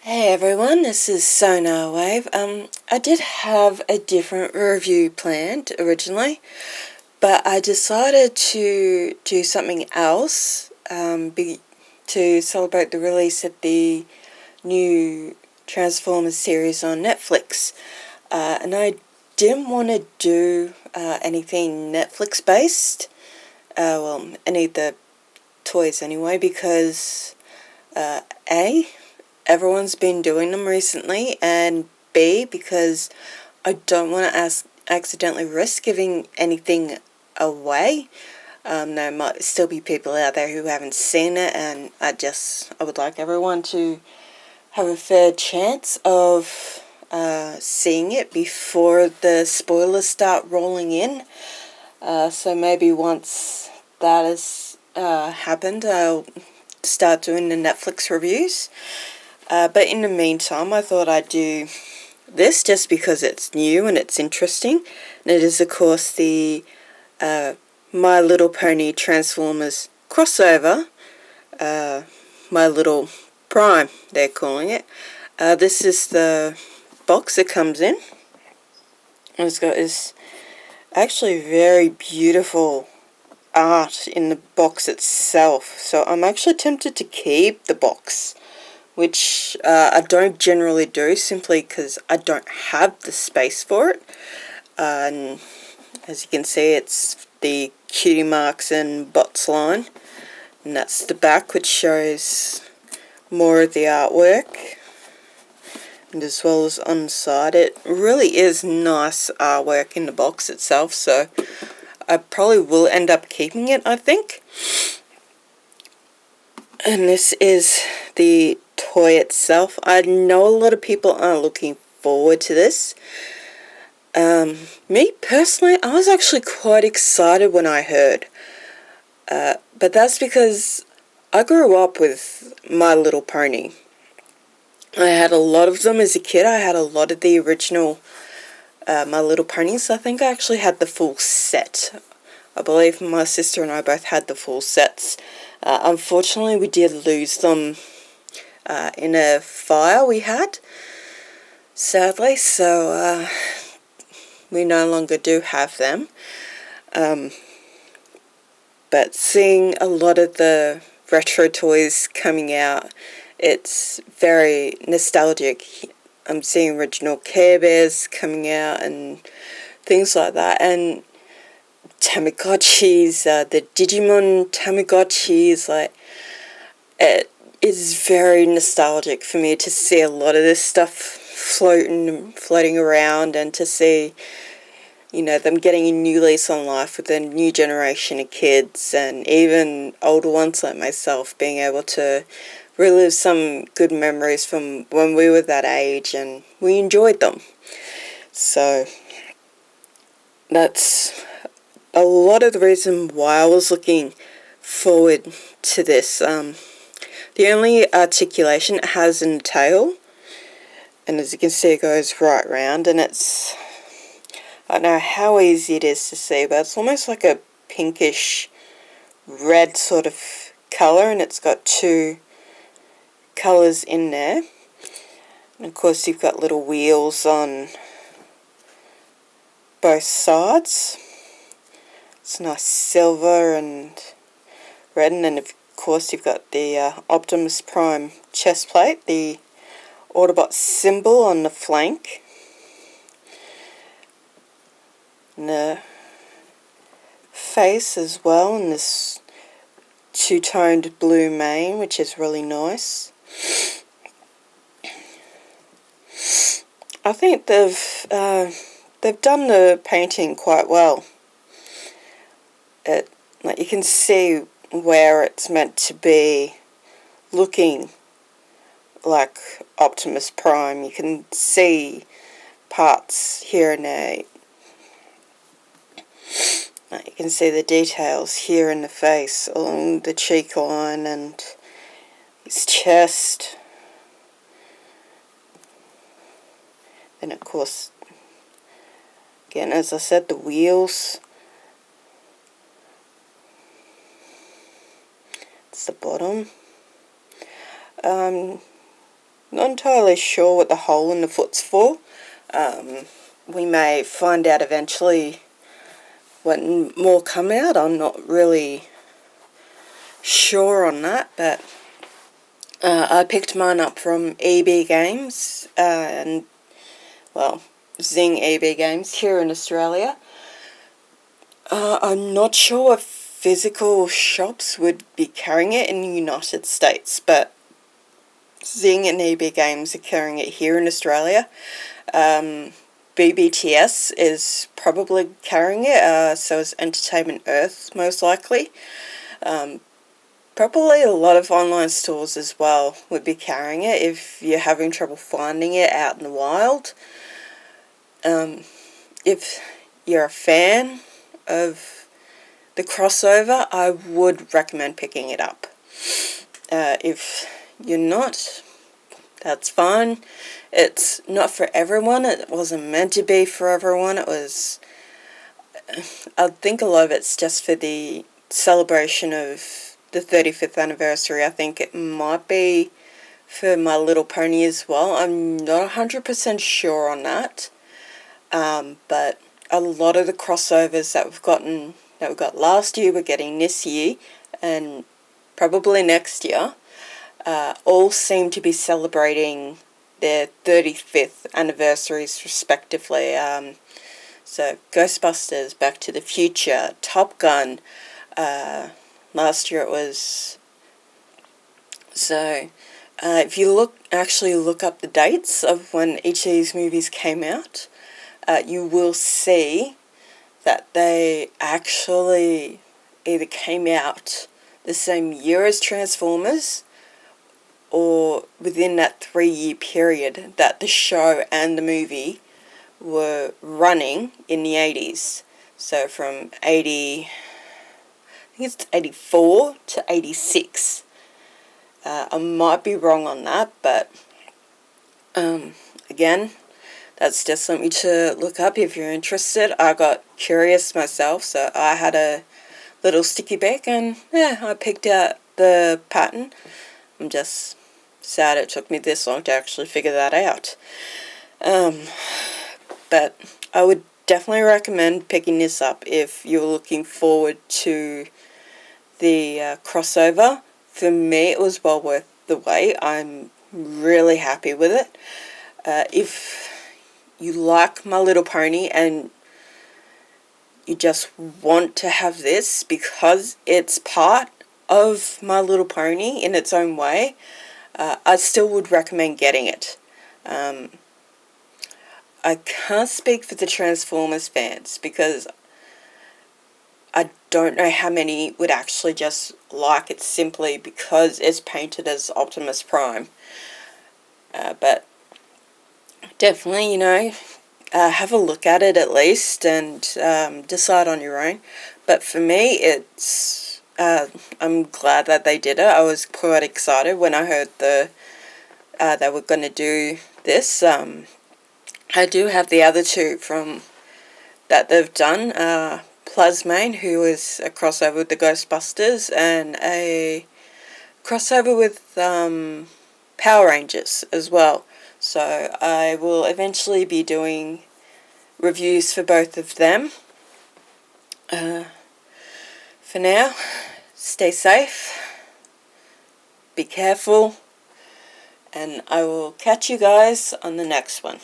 Hey everyone, this is Sonar Wave. I did have a different review planned originally, but I decided to do something else to celebrate the release of the new Transformers series on Netflix. And I didn't want to do anything Netflix based, any of the toys anyway, because A, everyone's been doing them recently, and B, because I don't want to accidentally risk giving anything away. There might still be people out there who haven't seen it, and I would like everyone to have a fair chance of seeing it before the spoilers start rolling in. So maybe once that has happened, I'll start doing the Netflix reviews. But in the meantime, I thought I'd do this just because it's new and it's interesting. And it is, of course, the My Little Pony Transformers crossover. My Little Prime, they're calling it. This is the box it comes in. And it's got this actually very beautiful art in the box itself. So I'm actually tempted to keep the box, which I don't generally do simply because I don't have the space for it. And as you can see, it's the Cutie Marks and Bots line, and that's the back, which shows more of the artwork, and as well as on the side. It really is nice artwork in the box itself, so I probably will end up keeping it, I think. And this is the toy itself. I know a lot of people aren't looking forward to this. Me personally, I was actually quite excited when I heard. But that's because I grew up with My Little Pony. I had a lot of them as a kid. I had a lot of the original My Little Ponies. I think I actually had the full set. I believe my sister and I both had the full sets. Unfortunately, we did lose them in a fire we had, sadly, so we no longer do have them. But seeing a lot of the retro toys coming out, it's very nostalgic. I'm seeing original Care Bears coming out and things like that, and Tamagotchis, the Digimon Tamagotchis, like, it is very nostalgic for me to see a lot of this stuff floating around, and to see, them getting a new lease on life with a new generation of kids, and even older ones like myself being able to relive some good memories from when we were that age and we enjoyed them. So that's a lot of the reason why I was looking forward to this. The only articulation it has in the tail, and as you can see, it goes right round, and it's, I don't know how easy it is to see, but it's almost like a pinkish red sort of colour, and it's got two colours in there. And of course you've got little wheels on both sides. It's nice silver and red, and then of course you've got the Optimus Prime chest plate, the Autobot symbol on the flank, and the face as well, and this two-toned blue mane, which is really nice. I think they've done the painting quite well. Like, you can see where it's meant to be looking like Optimus Prime. You can see parts here and there. You can see the details here in the face, along the cheek line and his chest. Then of course, again, as I said, the wheels. It's the bottom. Not entirely sure what the hole in the foot's for. We may find out eventually when more come out. I'm not really sure on that, but I picked mine up from EB Games, and, well, Zing EB Games here in Australia. I'm not sure if physical shops would be carrying it in the United States, but Zing and EB Games are carrying it here in Australia. BBTS is probably carrying it, so is Entertainment Earth, most likely. Probably a lot of online stores as well would be carrying it if you're having trouble finding it out in the wild. If you're a fan of the crossover, I would recommend picking it up. If you're not, that's fine. It's not for everyone. It wasn't meant to be for everyone. I think a lot of it's just for the celebration of the 35th anniversary. I think it might be for My Little Pony as well. I'm not 100% sure on that. But a lot of the crossovers that we got last year, we're getting this year, and probably next year, all seem to be celebrating their 35th anniversaries respectively. So Ghostbusters, Back to the Future, Top Gun, last year it was. So if you actually look up the dates of when each of these movies came out, you will see that they actually either came out the same year as Transformers, or within that 3-year period that the show and the movie were running in the 80s. So from 84 to 86. I might be wrong on that, but again, that's just something to look up if you're interested. I got curious myself, so I had a little sticky back, and I picked out the pattern. I'm just sad it took me this long to actually figure that out. But I would definitely recommend picking this up if you're looking forward to the crossover. For me, it was well worth the wait. I'm really happy with it. If you like My Little Pony and you just want to have this because it's part of My Little Pony in its own way, I still would recommend getting it. I can't speak for the Transformers fans because I don't know how many would actually just like it simply because it's painted as Optimus Prime. But definitely, have a look at it at least and decide on your own. But for me, I'm glad that they did it. I was quite excited when I heard they were going to do this. I do have the other two from that they've done. Plasmane, who is a crossover with the Ghostbusters, and a crossover with Power Rangers as well. So I will eventually be doing reviews for both of them. For now, stay safe, be careful, and I will catch you guys on the next one.